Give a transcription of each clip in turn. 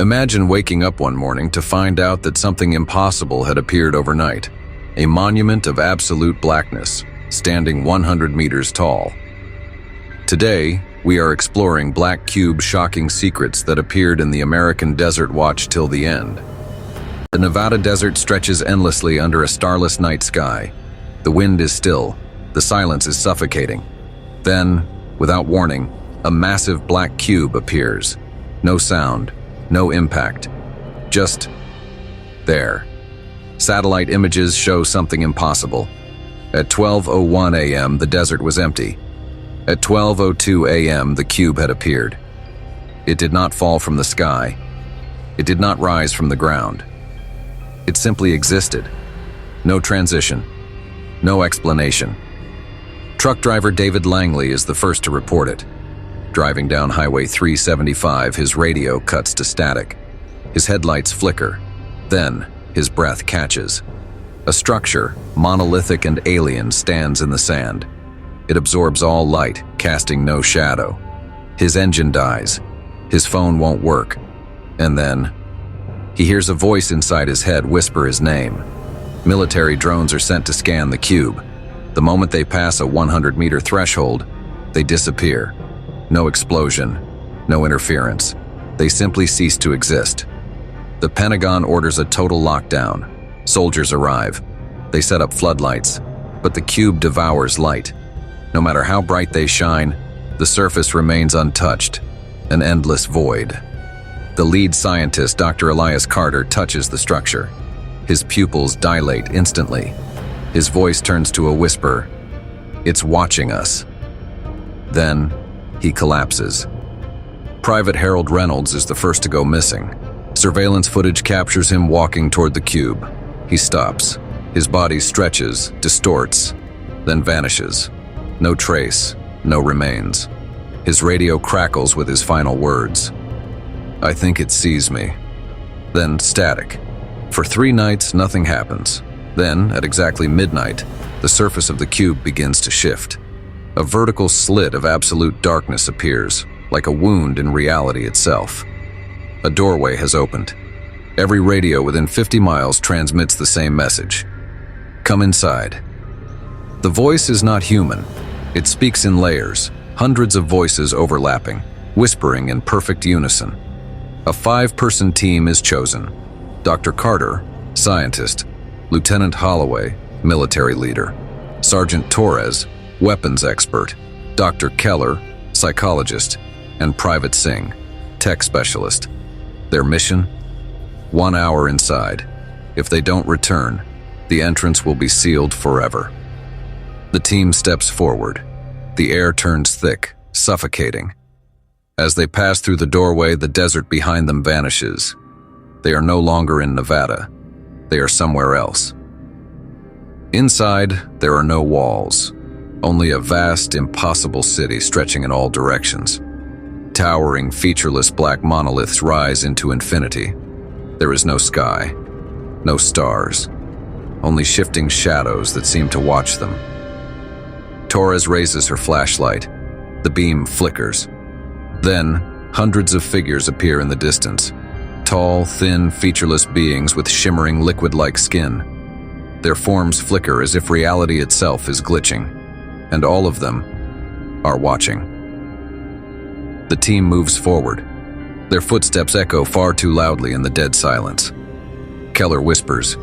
Imagine waking up one morning to find out that something impossible had appeared overnight. A monument of absolute blackness, standing 100 meters tall. Today, we are exploring Black Cube's shocking secrets that appeared in the American desert. Watch till the end. The Nevada desert stretches endlessly under a starless night sky. The wind is still, the silence is suffocating. Then, without warning, a massive black cube appears. No sound, no impact, just there. Satellite images show something impossible. At 12:01 a.m., the desert was empty. At 12:02 a.m., the cube had appeared. It did not fall from the sky. It did not rise from the ground. It simply existed. No transition. No explanation. Truck driver David Langley is the first to report it. Driving down Highway 375, his radio cuts to static. His headlights flicker. Then, his breath catches. A structure, monolithic and alien, stands in the sand. It absorbs all light, casting no shadow. His engine dies. His phone won't work. And then, he hears a voice inside his head whisper his name. Military drones are sent to scan the cube. The moment they pass a 100-meter threshold, they disappear. No explosion, no interference. They simply cease to exist. The Pentagon orders a total lockdown. Soldiers arrive. They set up floodlights, but the cube devours light. No matter how bright they shine, the surface remains untouched, an endless void. The lead scientist, Dr. Elias Carter, touches the structure. His pupils dilate instantly. His voice turns to a whisper. It's watching us. Then, he collapses. Private Harold Reynolds is the first to go missing. Surveillance footage captures him walking toward the cube. He stops. His body stretches, distorts, then vanishes. No trace, no remains. His radio crackles with his final words. I think it sees me. Then static. For 3 nights, nothing happens. Then, at exactly midnight, the surface of the cube begins to shift. A vertical slit of absolute darkness appears, like a wound in reality itself. A doorway has opened. Every radio within 50 miles transmits the same message. Come inside. The voice is not human. It speaks in layers, hundreds of voices overlapping, whispering in perfect unison. A 5-person team is chosen. Dr. Carter, scientist; Lieutenant Holloway, military leader; Sergeant Torres, weapons expert; Dr. Keller, psychologist; and Private Singh, tech specialist. Their mission? 1 hour inside. If they don't return, the entrance will be sealed forever. The team steps forward. The air turns thick, suffocating. As they pass through the doorway, the desert behind them vanishes. They are no longer in Nevada. They are somewhere else. Inside, there are no walls, only a vast, impossible city stretching in all directions. Towering, featureless black monoliths rise into infinity. There is no sky, no stars, only shifting shadows that seem to watch them. Torres raises her flashlight. The beam flickers. Then, hundreds of figures appear in the distance. Tall, thin, featureless beings with shimmering liquid-like skin. Their forms flicker as if reality itself is glitching, and all of them are watching. The team moves forward. Their footsteps echo far too loudly in the dead silence. Keller whispers,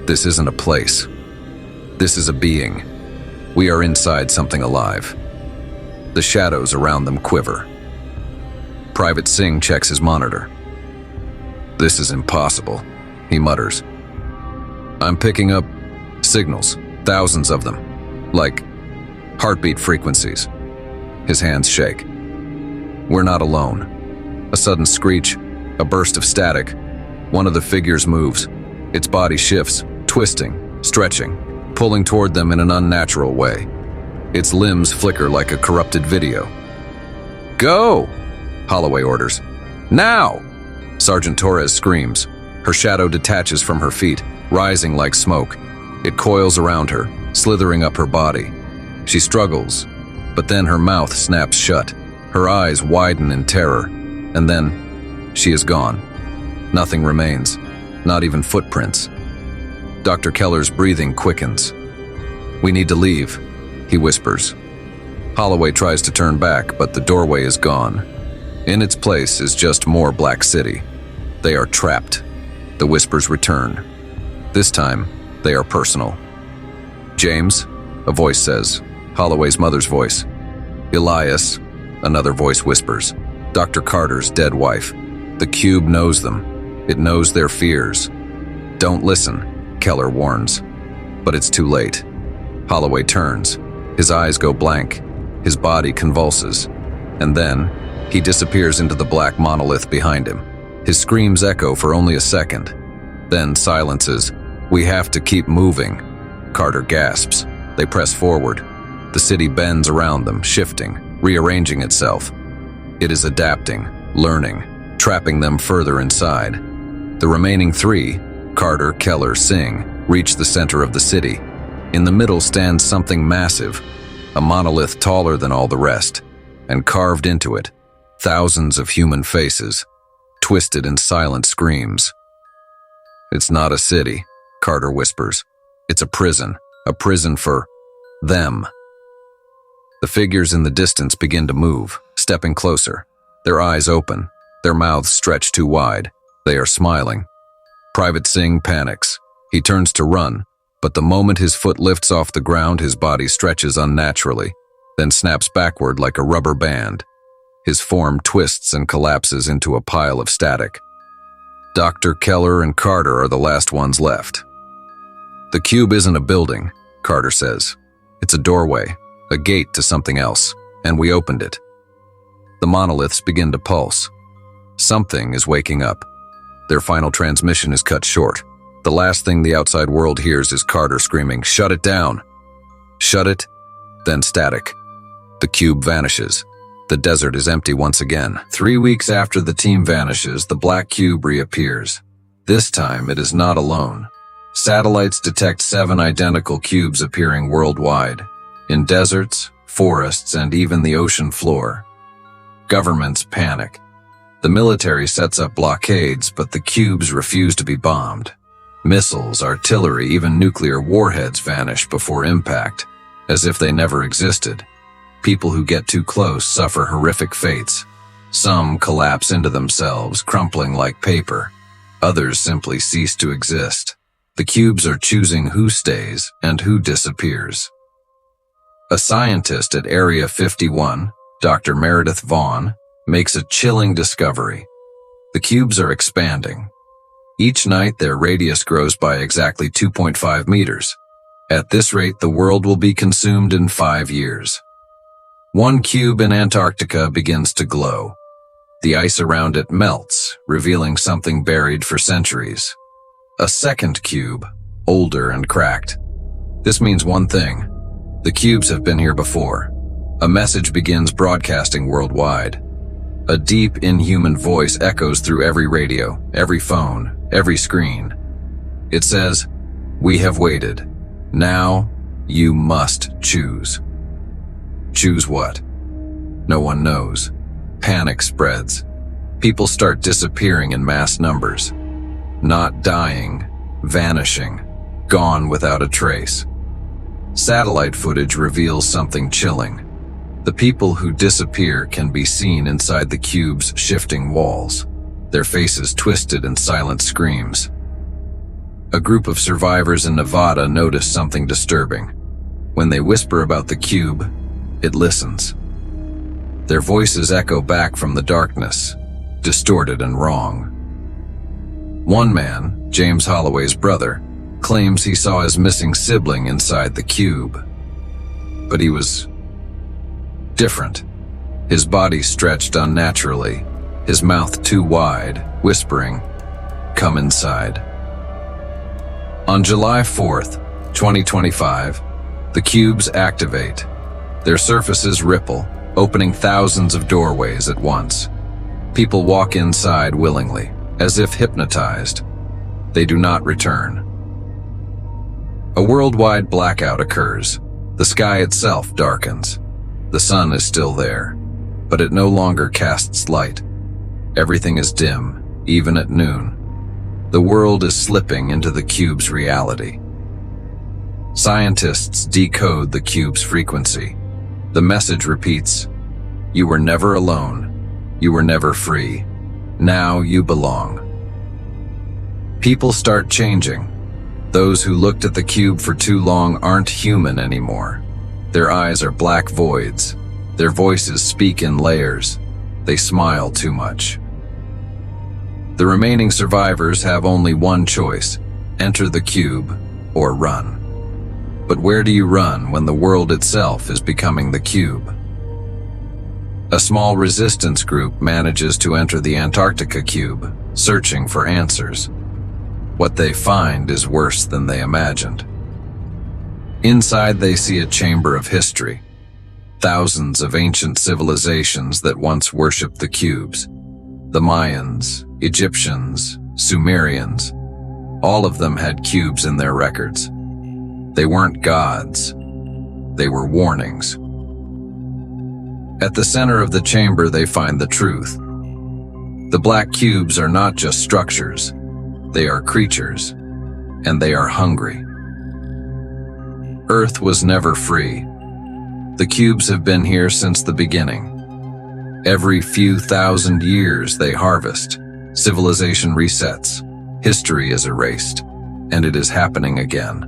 "This isn't a place. This is a being. We are inside something alive." The shadows around them quiver. Private Singh checks his monitor. "This is impossible," he mutters. "I'm picking up signals, thousands of them, like heartbeat frequencies." His hands shake. We're not alone. A sudden screech, a burst of static. One of the figures moves. Its body shifts, twisting, stretching, pulling toward them in an unnatural way. Its limbs flicker like a corrupted video. "Go!" Holloway orders. "Now!" Sergeant Torres screams. Her shadow detaches from her feet, rising like smoke. It coils around her, slithering up her body. She struggles, but then her mouth snaps shut. Her eyes widen in terror, and then she is gone. Nothing remains, not even footprints. Dr. Keller's breathing quickens. "We need to leave," he whispers. Holloway tries to turn back, but the doorway is gone. In its place is just more Black City. They are trapped. The whispers return. This time, they are personal. "James," a voice says, Holloway's mother's voice. "Elias," another voice whispers, Dr. Carter's dead wife. The cube knows them. It knows their fears. "Don't listen," Keller warns. But it's too late. Holloway turns. His eyes go blank. His body convulses. And then, he disappears into the black monolith behind him. His screams echo for only a second. Then silences. "We have to keep moving." Carter gasps. They press forward. The city bends around them, shifting, rearranging itself. It is adapting, learning, trapping them further inside. The remaining three, Carter, Keller, Singh, reach the center of the city. In the middle stands something massive, a monolith taller than all the rest, and carved into it, thousands of human faces, twisted in silent screams. "It's not a city," Carter whispers. "It's a prison for them." The figures in the distance begin to move, stepping closer. Their eyes open, their mouths stretched too wide. They are smiling. Private Singh panics. He turns to run, but the moment his foot lifts off the ground, his body stretches unnaturally, then snaps backward like a rubber band. His form twists and collapses into a pile of static. Dr. Keller and Carter are the last ones left. "The cube isn't a building," Carter says. "It's a doorway, a gate to something else, and we opened it." The monoliths begin to pulse. Something is waking up. Their final transmission is cut short. The last thing the outside world hears is Carter screaming, "Shut it down!" Shut it, then static. The cube vanishes. The desert is empty once again. 3 weeks after the team vanishes, the black cube reappears. This time, it is not alone. Satellites detect 7 identical cubes appearing worldwide, in deserts, forests, and even the ocean floor. Governments panic. The military sets up blockades, but the cubes refuse to be bombed. Missiles, artillery, even nuclear warheads vanish before impact, as if they never existed. People who get too close suffer horrific fates. Some collapse into themselves, crumpling like paper. Others simply cease to exist. The cubes are choosing who stays and who disappears. A scientist at Area 51, Dr. Meredith Vaughn, makes a chilling discovery. The cubes are expanding. Each night, their radius grows by exactly 2.5 meters. At this rate, the world will be consumed in 5 years. One cube in Antarctica begins to glow. The ice around it melts, revealing something buried for centuries. A second cube, older and cracked. This means one thing. The cubes have been here before. A message begins broadcasting worldwide. A deep, inhuman voice echoes through every radio, every phone, every screen. It says, "We have waited. Now, you must choose." Choose what? No one knows. Panic spreads. People start disappearing in mass numbers. Not dying, vanishing, gone without a trace. Satellite footage reveals something chilling. The people who disappear can be seen inside the cube's shifting walls, their faces twisted in silent screams. A group of survivors in Nevada notice something disturbing. When they whisper about the cube, it listens. Their voices echo back from the darkness, distorted and wrong. One man, James Holloway's brother, claims he saw his missing sibling inside the cube. But he was different. His body stretched unnaturally, his mouth too wide, whispering, "Come inside." On July 4th, 2025, the cubes activate. Their surfaces ripple, opening thousands of doorways at once. People walk inside willingly, as if hypnotized. They do not return. A worldwide blackout occurs. The sky itself darkens. The sun is still there, but it no longer casts light. Everything is dim, even at noon. The world is slipping into the cube's reality. Scientists decode the cube's frequency. The message repeats, "You were never alone. You were never free. Now you belong." People start changing. Those who looked at the cube for too long aren't human anymore. Their eyes are black voids. Their voices speak in layers. They smile too much. The remaining survivors have only one choice: enter the cube or run. But where do you run when the world itself is becoming the cube? A small resistance group manages to enter the Antarctica cube, searching for answers. What they find is worse than they imagined. Inside, they see a chamber of history. Thousands of ancient civilizations that once worshipped the cubes. The Mayans, Egyptians, Sumerians, all of them had cubes in their records. They weren't gods. They were warnings. At the center of the chamber, they find the truth. The black cubes are not just structures. They are creatures, and they are hungry. Earth was never free. The cubes have been here since the beginning. Every few thousand years they harvest, civilization resets, history is erased, and it is happening again.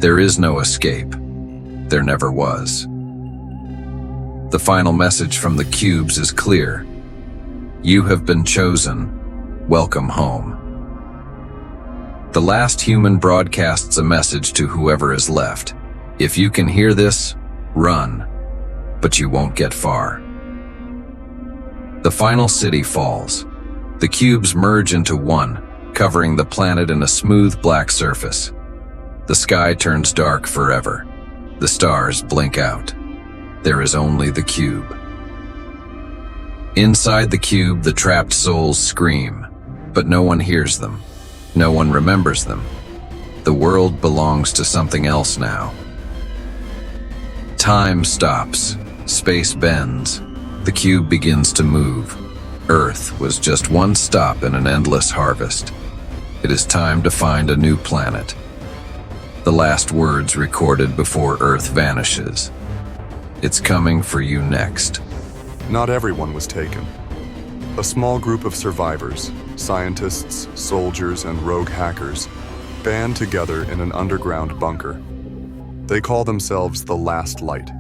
There is no escape. There never was. The final message from the cubes is clear. You have been chosen. Welcome home. The last human broadcasts a message to whoever is left. If you can hear this, run, but you won't get far. The final city falls. The cubes merge into one, covering the planet in a smooth black surface. The sky turns dark forever. The stars blink out. There is only the cube. Inside the cube, the trapped souls scream, but no one hears them. No one remembers them. The world belongs to something else now. Time stops. Space bends. The cube begins to move. Earth was just one stop in an endless harvest. It is time to find a new planet. The last words recorded before Earth vanishes. It's coming for you next. Not everyone was taken. A small group of survivors, scientists, soldiers, and rogue hackers, band together in an underground bunker. They call themselves the Last Light.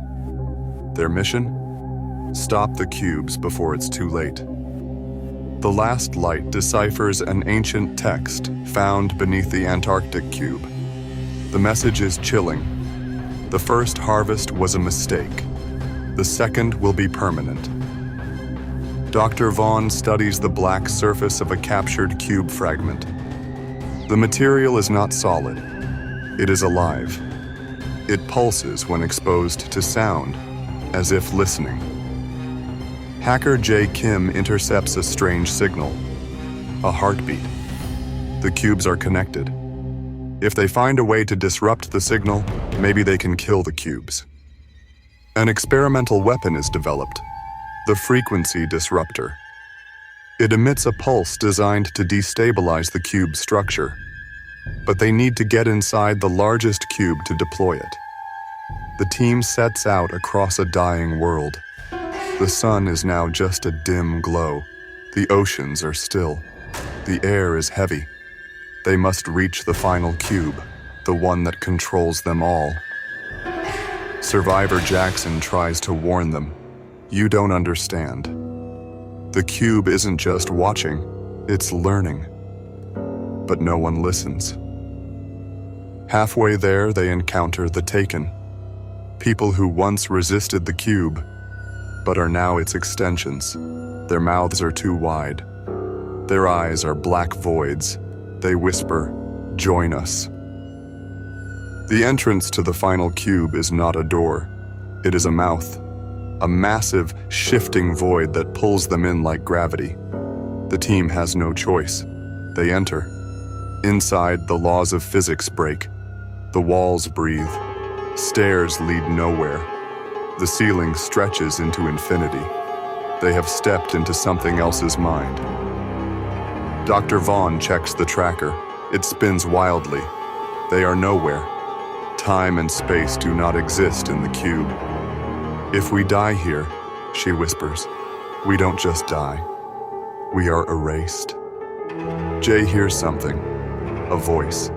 Their mission? Stop the cubes before it's too late. The Last Light deciphers an ancient text found beneath the Antarctic cube. The message is chilling. The first harvest was a mistake. The second will be permanent. Dr. Vaughn studies the black surface of a captured cube fragment. The material is not solid. It is alive. It pulses when exposed to sound, as if listening. Hacker J. Kim intercepts a strange signal, a heartbeat. The cubes are connected. If they find a way to disrupt the signal, maybe they can kill the cubes. An experimental weapon is developed, the frequency disruptor. It emits a pulse designed to destabilize the cube's structure, but they need to get inside the largest cube to deploy it. The team sets out across a dying world. The sun is now just a dim glow. The oceans are still. The air is heavy. They must reach the final cube, the one that controls them all. Survivor Jackson tries to warn them. You don't understand. The cube isn't just watching, it's learning. But no one listens. Halfway there, they encounter the Taken. People who once resisted the cube, but are now its extensions. Their mouths are too wide. Their eyes are black voids. They whisper, "Join us." The entrance to the final cube is not a door. It is a mouth. A massive, shifting void that pulls them in like gravity. The team has no choice. They enter. Inside, the laws of physics break. The walls breathe. Stairs lead nowhere. The ceiling stretches into infinity. They have stepped into something else's mind. Dr. Vaughn checks the tracker. It spins wildly. They are nowhere. Time and space do not exist in the cube. If we die here, she whispers, we don't just die. We are erased. Jay hears something, a voice.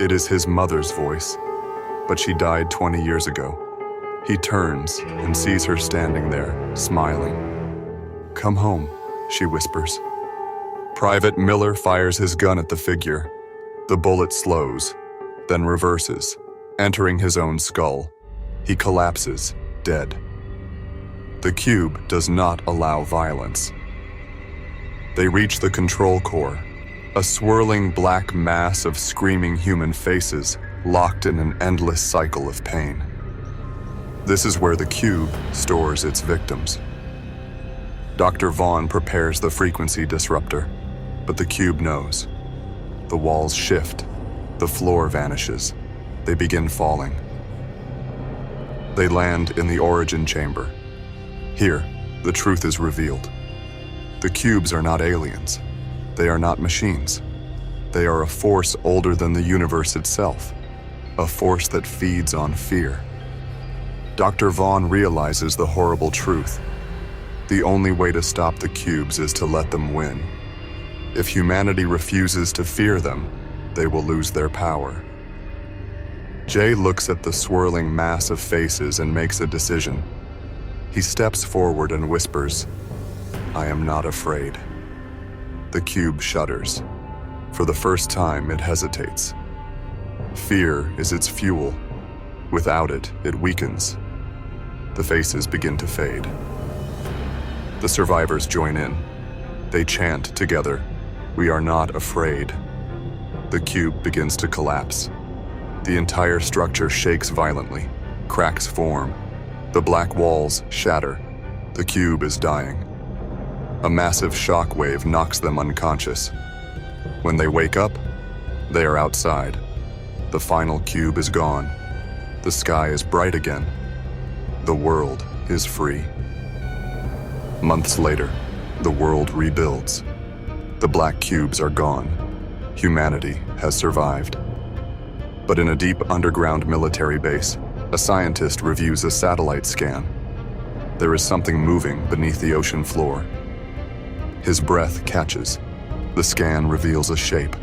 It is his mother's voice, but she died 20 years ago. He turns and sees her standing there, smiling. Come home, she whispers. Private Miller fires his gun at the figure. The bullet slows, then reverses, entering his own skull. He collapses, dead. The cube does not allow violence. They reach the control core, a swirling black mass of screaming human faces locked in an endless cycle of pain. This is where the cube stores its victims. Dr. Vaughn prepares the frequency disruptor, but the cube knows. The walls shift, the floor vanishes, they begin falling. They land in the origin chamber. Here, the truth is revealed. The cubes are not aliens. They are not machines. They are a force older than the universe itself, a force that feeds on fear. Dr. Vaughn realizes the horrible truth. The only way to stop the cubes is to let them win. If humanity refuses to fear them, they will lose their power. Jay looks at the swirling mass of faces and makes a decision. He steps forward and whispers, I am not afraid. The cube shudders. For the first time, it hesitates. Fear is its fuel. Without it, it weakens. The faces begin to fade. The survivors join in. They chant together, we are not afraid. The cube begins to collapse. The entire structure shakes violently. Cracks form. The black walls shatter. The cube is dying. A massive shock wave knocks them unconscious. When they wake up, they are outside. The final cube is gone. The sky is bright again. The world is free. Months later, the world rebuilds. The black cubes are gone. Humanity has survived. But in a deep underground military base, a scientist reviews a satellite scan. There is something moving beneath the ocean floor. His breath catches. The scan reveals a shape,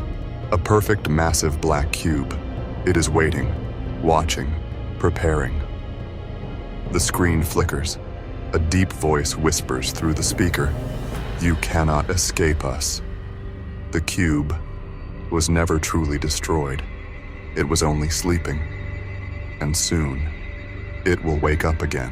a perfect massive black cube. It is waiting, watching, preparing. The screen flickers. A deep voice whispers through the speaker, you cannot escape us. The cube was never truly destroyed. It was only sleeping. And soon, it will wake up again.